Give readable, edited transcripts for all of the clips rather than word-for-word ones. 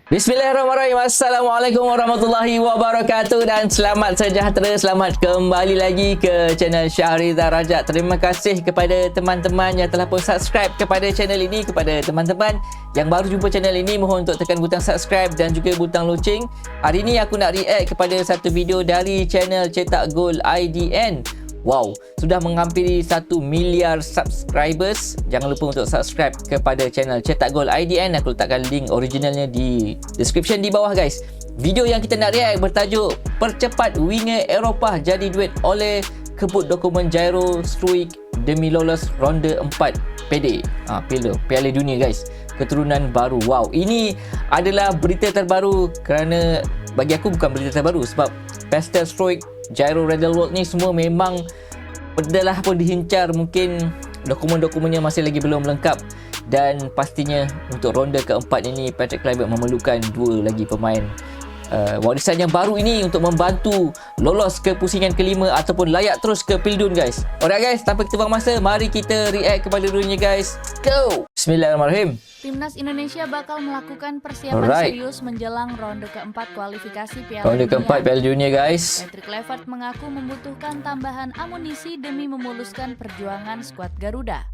Bismillahirrahmanirrahim. Assalamualaikum warahmatullahi wabarakatuh dan selamat sejahtera. Selamat kembali lagi ke channel Syahrizal Rajak. Terima kasih kepada teman-teman yang telah pun subscribe kepada channel ini. Kepada teman-teman yang baru jumpa channel ini, mohon untuk tekan butang subscribe dan juga butang loceng. Hari ini aku nak react kepada satu video dari channel Cetak Gol IDN. Wow, sudah menghampiri 1 miliar subscribers. Jangan lupa untuk subscribe kepada channel Cetak Gol IDN. Aku letakkan link originalnya di description di bawah, guys. Video yang kita nak react bertajuk Percepat Winger Eropah Jadi Duit oleh kebut dokumen Jairo Struijk demi lolos ronde 4 PD Piala Dunia, guys. Keturunan baru. Wow, ini adalah berita terbaru, kerana bagi aku bukan berita terbaru sebab Pascal Struijk, Jairo Reddelwold ni semua memang dah pun dihincar. Mungkin dokumen-dokumennya masih lagi belum lengkap, dan pastinya untuk ronde keempat ini Patrick Kluivert memerlukan 2 lagi pemain warisan yang baru ini untuk membantu lolos ke pusingan kelima ataupun layak terus ke Pildun, guys. Alright guys, tanpa kita buang masa, mari kita react kepada dulunya, guys. Go! Bismillahirrahmanirrahim. Timnas Indonesia bakal melakukan persiapan serius menjelang ronde keempat kualifikasi Piala Ronde keempat Piala Dunia, guys. Patrick Kluivert mengaku membutuhkan tambahan amunisi demi memuluskan perjuangan skuad Garuda.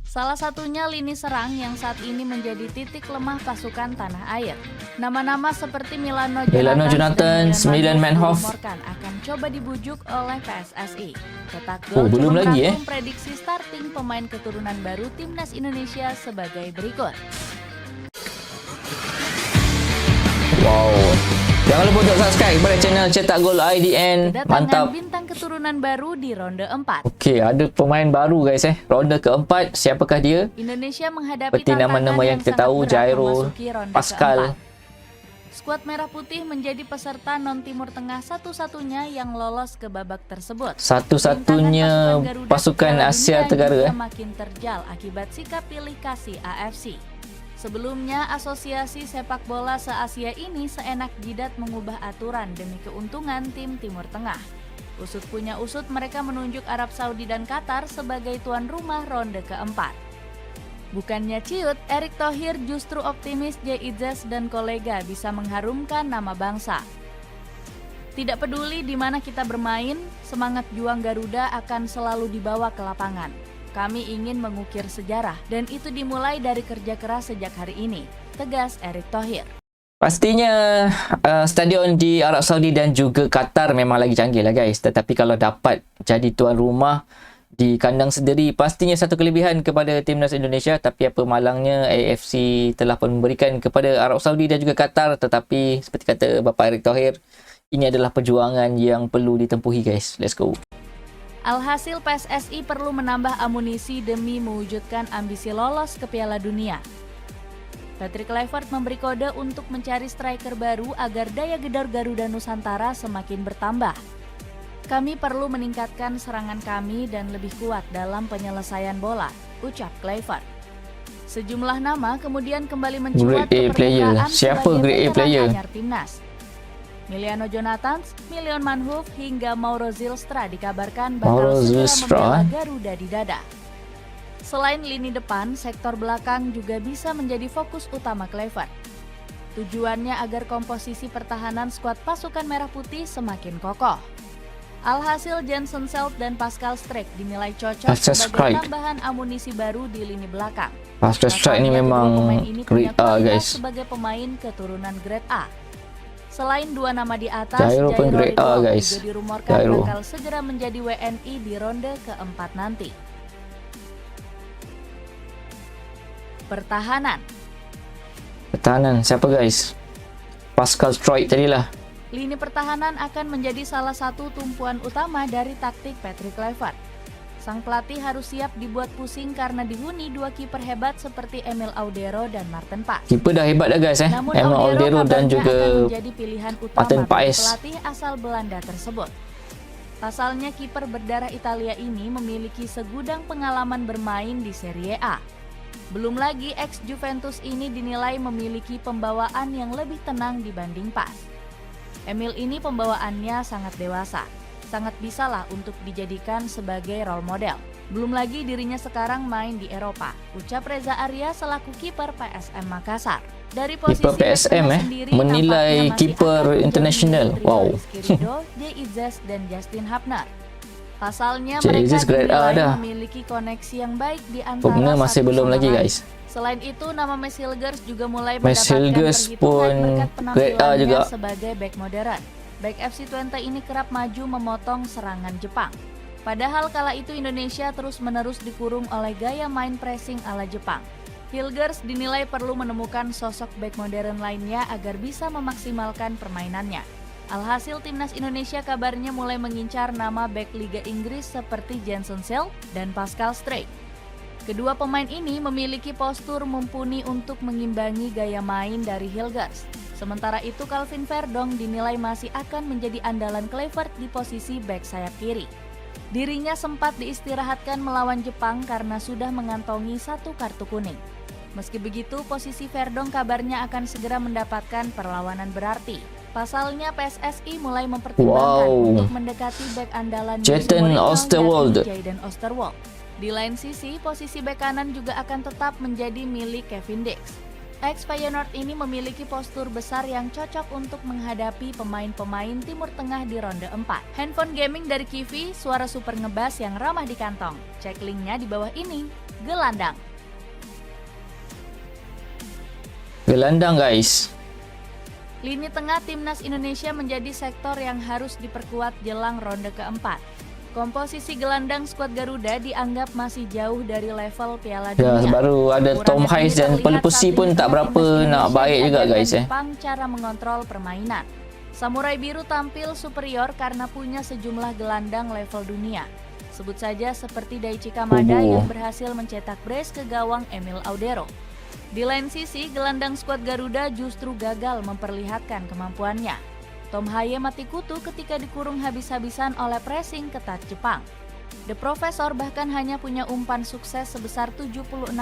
Salah satunya lini serang yang saat ini menjadi titik lemah pasukan tanah air. Nama-nama seperti Milano Jonathan, 9 Manhoef akan coba dibujuk oleh PSSI. Cetak Gol belum lagi prediksi starting pemain keturunan baru Timnas Indonesia sebagai berikut. Wow. Jangan lupa untuk subscribe kepada channel Cetak Gol IDN. Mantap. Bintang keturunan baru di ronde 4. Okey, ada pemain baru, guys. Ronde keempat, siapakah dia? Indonesia menghadapi seperti nama-nama yang kita tahu, Jairo, Pascal. Skuad Merah Putih menjadi peserta non-Timur Tengah satu-satunya yang lolos ke babak tersebut. Satu-satunya pasukan Asia Tenggara. Makin terjal akibat sikap pilih kasih AFC. Sebelumnya, Asosiasi Sepak Bola se-Asia ini seenak jidat mengubah aturan demi keuntungan tim Timur Tengah. Usut punya usut, mereka menunjuk Arab Saudi dan Qatar sebagai tuan rumah ronde keempat. Bukannya ciut, Erick Thohir justru optimis J.Izas dan kolega bisa mengharumkan nama bangsa. Tidak peduli di mana kita bermain, semangat juang Garuda akan selalu dibawa ke lapangan. Kami ingin mengukir sejarah, dan itu dimulai dari kerja keras sejak hari ini, tegas Erick Thohir. Pastinya stadion di Arab Saudi dan juga Qatar memang lagi canggih lah, guys. Tetapi kalau dapat jadi tuan rumah di kandang sendiri, pastinya satu kelebihan kepada Timnas Indonesia. Tapi apa malangnya, AFC telah pun memberikan kepada Arab Saudi dan juga Qatar. Tetapi seperti kata Bapak Erick Thohir, ini adalah perjuangan yang perlu ditempuhi, guys. Let's go. Alhasil PSSI perlu menambah amunisi demi mewujudkan ambisi lolos ke Piala Dunia. Patrick Kluivert memberi kode untuk mencari striker baru agar daya gedor Garuda Nusantara semakin bertambah. Kami perlu meningkatkan serangan kami dan lebih kuat dalam penyelesaian bola, ucap Kluivert. Sejumlah nama kemudian kembali mencuat ke permukaan sebagai veteran timnas. Milano Jonathan, Milion Manhoef hingga Mauro Zylstra dikabarkan bakal segera membela Garuda di dada. Selain lini depan, sektor belakang juga bisa menjadi fokus utama Kluivert. Tujuannya agar komposisi pertahanan skuad pasukan Merah Putih semakin kokoh. Alhasil JensenSelt dan Pascal Struijk dinilai cocok sebagai tambahan amunisi baru di lini belakang. Pascal Struijk ini memang grade A, guys. Sebagai pemain keturunan grade A. Selain 2 nama di atas, Jairo pun grade A, guys. juga dirumorkan bakal segera menjadi WNI di ronde keempat nanti. Pertahanan, siapa, guys? Pascal Struijk tadilah. Lini pertahanan akan menjadi salah satu tumpuan utama dari taktik Patrick Kluivert. Sang pelatih harus siap dibuat pusing karena dihuni 2 kiper hebat seperti Emil Audero dan Maarten Paes. Kiper dah hebat dah, guys. Emil Audero dan juga menjadi pilihan utama pelatih asal Belanda tersebut. Pasalnya kiper berdarah Italia ini memiliki segudang pengalaman bermain di Serie A. Belum lagi ex Juventus ini dinilai memiliki pembawaan yang lebih tenang dibanding Paes. Emil ini pembawaannya sangat dewasa. Sangat bisalah untuk dijadikan sebagai role model. Belum lagi dirinya sekarang main di Eropa, ucap Reza Arya selaku kiper PSM Makassar. Dari posisi Kiper PSM sendiri, menilai tampaknya masih kiper akan internasional. menjadi trio Wow. Rizky Ridho, Jay Izzes, dan Justin Hapner. Pasalnya Jay mereka Izzes grade A dinilai dah. memiliki koneksi yang baik di antara Benar masih satu belum sama lagi lain. guys. Selain itu, nama Messi Hilgers juga mulai Messi mendapatkan Hilgers perhitungan pun berkat grade A juga. penampilannya sebagai back modern. Back FC Twente ini kerap maju memotong serangan Jepang. Padahal kala itu Indonesia terus-menerus dikurung oleh gaya main pressing ala Jepang. Hilgers dinilai perlu menemukan sosok back modern lainnya agar bisa memaksimalkan permainannya. Alhasil timnas Indonesia kabarnya mulai mengincar nama back Liga Inggris seperti Jenson Sell dan Pascal Struijk. Kedua pemain ini memiliki postur mumpuni untuk mengimbangi gaya main dari Hilgers. Sementara itu Calvin Verdong dinilai masih akan menjadi andalan Kluivert di posisi back sayap kiri. Dirinya sempat diistirahatkan melawan Jepang karena sudah mengantongi 1 kartu kuning. Meski begitu, posisi Verdong kabarnya akan segera mendapatkan perlawanan berarti. Pasalnya PSSI mulai mempertimbangkan untuk mendekati bek andalan Jayden Oosterwolde. Jayden Oosterwolde. Di lain sisi, posisi bek kanan juga akan tetap menjadi milik Kevin Dix. Ex Feyenoord ini memiliki postur besar yang cocok untuk menghadapi pemain-pemain Timur Tengah di ronde 4. Handphone gaming dari Kivi, suara super ngebas yang ramah di kantong. Cek linknya di bawah ini. Gelandang. Gelandang guys. Lini tengah timnas Indonesia menjadi sektor yang harus diperkuat jelang ronde keempat. Komposisi gelandang skuad Garuda dianggap masih jauh dari level Piala Ya, Dunia. baru ada Tom Hayes dan Pelipesi pun tak berapa nak baik juga guys Jepang cara mengontrol permainan. Samurai Biru tampil superior karena punya sejumlah gelandang level dunia. Sebut saja seperti Daichi Kamada yang berhasil mencetak brace ke gawang Emil Audero. Di lain sisi, gelandang skuad Garuda justru gagal memperlihatkan kemampuannya. Tom Haye mati kutu ketika dikurung habis-habisan oleh pressing ketat Jepang. The Professor bahkan hanya punya umpan sukses sebesar 76%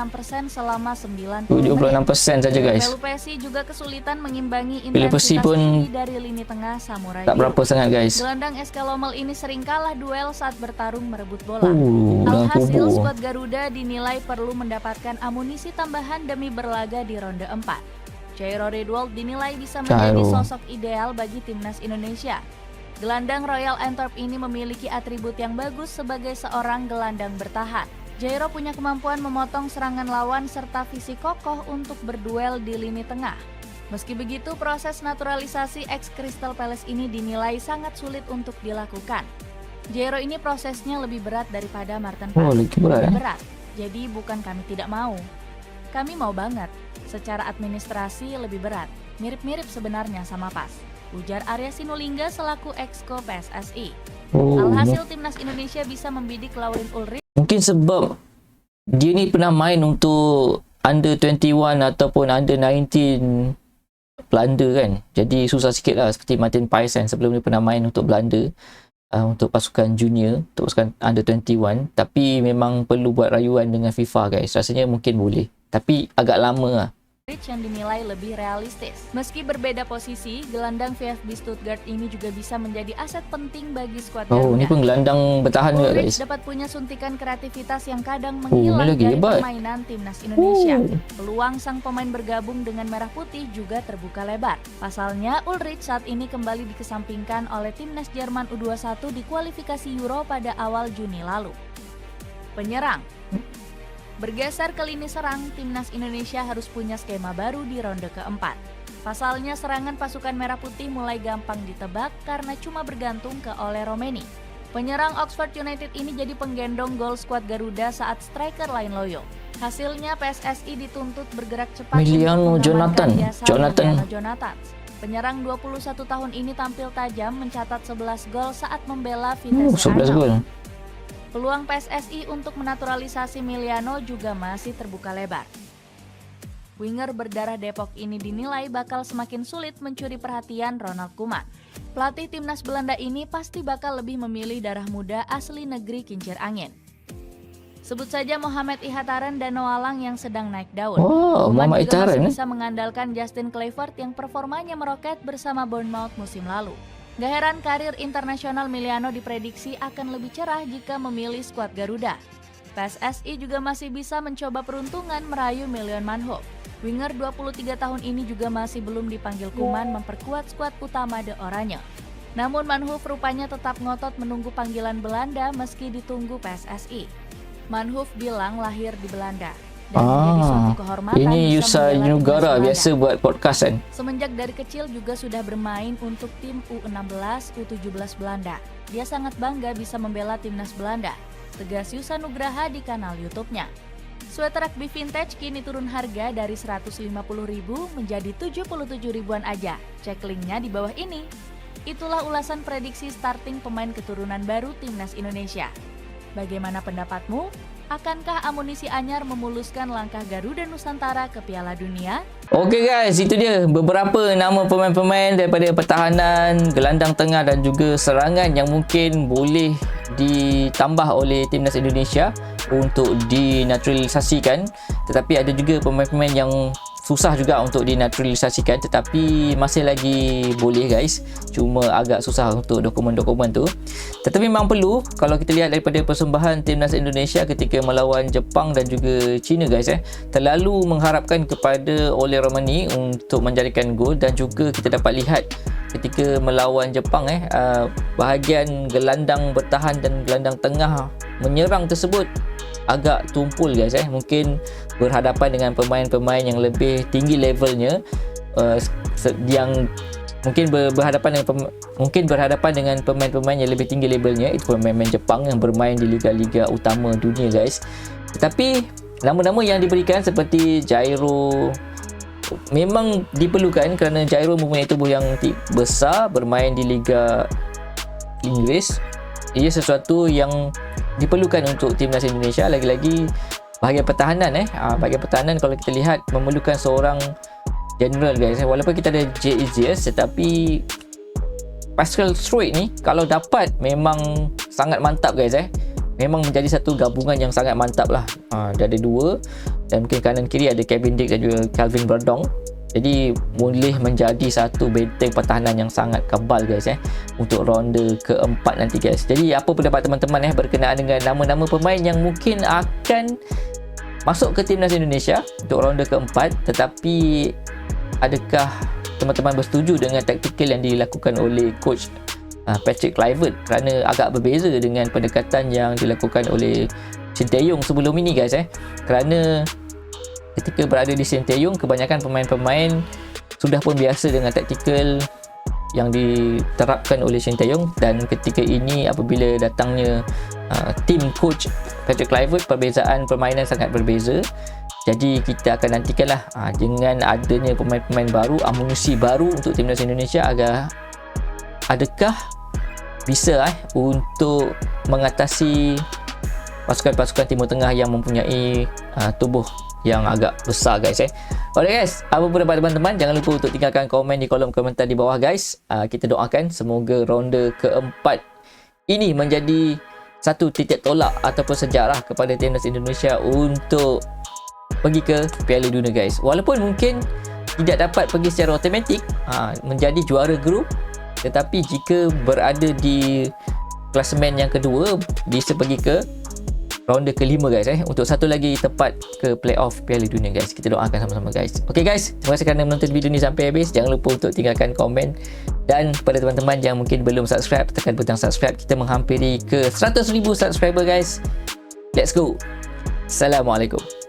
selama 90 menit. 76% saja guys. Pelupesi juga kesulitan mengimbangi Pelupesi intensitas pun tinggi dari lini tengah Samurai tak Biru. berapa sangat guys. Gelandang SK Lommel ini sering kalah duel saat bertarung merebut bola. Dalam Alhasil kubu. skuad Garuda dinilai perlu mendapatkan amunisi tambahan demi berlaga di ronde 4. Jairo Ridwold dinilai bisa menjadi sosok ideal bagi timnas Indonesia. Gelandang Royal Antwerp ini memiliki atribut yang bagus sebagai seorang gelandang bertahan. Jairo punya kemampuan memotong serangan lawan serta fisik kokoh untuk berduel di lini tengah. Meski begitu, proses naturalisasi ex Crystal Palace ini dinilai sangat sulit untuk dilakukan. Jairo ini prosesnya lebih berat daripada Martin Parr. Lebih berat. Berat. Jadi bukan kami tidak mau. Kami mau banget. Secara administrasi lebih berat. Mirip-mirip sebenarnya sama PAS. Ujar Arya Sinulinga selaku exco PSSI. Alhasil timnas Indonesia bisa membidik Lauren Ulrich. Mungkin sebab dia ni pernah main untuk under 21 ataupun under 19 Belanda kan. Jadi susah sikit lah seperti Martin Paes kan. Sebelum ni pernah main untuk Belanda. Untuk pasukan junior, untuk pasukan under 21. Tapi memang perlu buat rayuan dengan FIFA guys. Rasanya mungkin boleh. Tapi agak lama lah. Yang dinilai lebih realistis. Meski berbeda posisi, gelandang VfB Stuttgart ini juga bisa menjadi aset penting bagi skuad Garuda. Ini pun gelandang bertahan juga guys. dapat punya suntikan kreativitas yang kadang menghilang dari hebat. permainan timnas Indonesia. Peluang sang pemain bergabung dengan Merah Putih juga terbuka lebar. Pasalnya, Ulrich saat ini kembali dikesampingkan oleh timnas Jerman U21 di kualifikasi Euro pada awal Juni lalu. Penyerang. Bergeser ke lini serang, timnas Indonesia harus punya skema baru di ronde keempat. Pasalnya serangan pasukan Merah Putih mulai gampang ditebak karena cuma bergantung ke Ole Romeni. Penyerang Oxford United ini jadi penggendong gol skuad Garuda saat striker lain loyo. Hasilnya PSSI dituntut bergerak cepat Emiliano untuk Jonathan. mengamankan jasa Jonathan. Penyerang 21 tahun ini tampil tajam mencatat 11 gol saat membela Vitesse 11 gol. Peluang PSSI untuk menaturalisasi Emiliano juga masih terbuka lebar. Winger berdarah Depok ini dinilai bakal semakin sulit mencuri perhatian Ronald Koeman. Pelatih timnas Belanda ini pasti bakal lebih memilih darah muda asli negeri kincir angin. Sebut saja Mohamed Ihataren dan Noalang yang sedang naik daun. Mohamed Ihataren bisa mengandalkan Justin Kluivert yang performanya meroket bersama Bournemouth musim lalu. Gak heran karir internasional Emiliano diprediksi akan lebih cerah jika memilih skuad Garuda. PSSI juga masih bisa mencoba peruntungan merayu Mahlon Manhoef. Winger 23 tahun ini juga masih belum dipanggil Koeman memperkuat skuad utama The Oranje. Namun Manhoef rupanya tetap ngotot menunggu panggilan Belanda meski ditunggu PSSI. Manhoef bilang lahir di Belanda dan menjadi suatu kehormatan ini bisa Yusa membela Nugara timnas biasa Belanda. buat podcast kan. Semenjak dari kecil juga sudah bermain untuk tim U16, U17 Belanda. Dia sangat bangga bisa membela timnas Belanda, tegas Yusa Nugraha di kanal YouTube-nya. Sweater rugby vintage kini turun harga dari Rp150.000 menjadi Rp77.000-an aja. Cek linknya di bawah ini. Itulah ulasan prediksi starting pemain keturunan baru timnas Indonesia. Bagaimana pendapatmu? Akankah amunisi anyar memuluskan langkah Garuda Nusantara ke Piala Dunia? Okey guys, itu dia beberapa nama pemain-pemain daripada pertahanan, gelandang tengah dan juga serangan yang mungkin boleh ditambah oleh timnas Indonesia untuk dinaturalisasikan. Tetapi ada juga pemain-pemain yang susah juga untuk dinaturalisasikan, tetapi masih lagi boleh guys, cuma agak susah untuk dokumen-dokumen tu. Tetapi memang perlu, kalau kita lihat daripada persembahan timnas Indonesia ketika melawan Jepang dan juga China guys, terlalu mengharapkan kepada Ole Romani untuk menjadikan gol, dan juga kita dapat lihat ketika melawan Jepang bahagian gelandang bertahan dan gelandang tengah menyerang tersebut agak tumpul guys, mungkin berhadapan dengan pemain-pemain yang lebih tinggi levelnya, yang mungkin berhadapan dengan pemain-pemain yang lebih tinggi levelnya, itu pemain-pemain Jepang yang bermain di liga-liga utama dunia guys. Tetapi nama-nama yang diberikan seperti Jairo memang diperlukan kerana Jairo mempunyai tubuh yang besar, bermain di Liga Inggris. Ia sesuatu yang diperlukan untuk timnas Indonesia. Lagi-lagi bahagian pertahanan bahagian pertahanan kalau kita lihat memerlukan seorang general guys. Walaupun kita ada JEZS, tetapi Pascal Struijk ni kalau dapat memang sangat mantap guys. Memang menjadi satu gabungan yang sangat mantap lah. Dia ada dua, dan mungkin kanan kiri ada Kevin Dix dan juga Calvin Verdong. Jadi boleh menjadi satu benteng pertahanan yang sangat kebal guys untuk ronde keempat nanti guys. Jadi apa pendapat teman-teman berkenaan dengan nama-nama pemain yang mungkin akan masuk ke timnas Indonesia untuk ronde keempat, tetapi adakah teman-teman bersetuju dengan taktikal yang dilakukan oleh coach Patrick Kluivert, kerana agak berbeza dengan pendekatan yang dilakukan oleh Shin Tae-yong sebelum ini guys kerana ketika berada di Shin Tae-yong, kebanyakan pemain-pemain sudah pun biasa dengan taktikal yang diterapkan oleh Shin Tae-yong, dan ketika ini apabila datangnya tim coach Patrick Kluivert, perbezaan permainan sangat berbeza. Jadi kita akan nantikanlah dengan adanya pemain-pemain baru, amunisi baru untuk timnas Indonesia, adakah bisa untuk mengatasi pasukan-pasukan Timur Tengah yang mempunyai tubuh yang agak besar guys. Alright guys, apa pendapat teman-teman? Jangan lupa untuk tinggalkan komen di kolom komentar di bawah guys. Kita doakan semoga ronde keempat ini menjadi satu titik tolak ataupun sejarah kepada timnas Indonesia untuk pergi ke Piala Dunia guys. Walaupun mungkin tidak dapat pergi secara automatik menjadi juara grup, tetapi jika berada di klasemen yang kedua bisa pergi ke ronde kelima guys untuk satu lagi tempat ke playoff Piala Dunia guys. Kita doakan sama-sama guys. Okay guys, terima kasih kerana menonton video ni sampai habis. Jangan lupa untuk tinggalkan komen, dan pada teman-teman yang mungkin belum subscribe, tekan butang subscribe. Kita menghampiri ke 100,000 subscriber guys. Let's go. Assalamualaikum.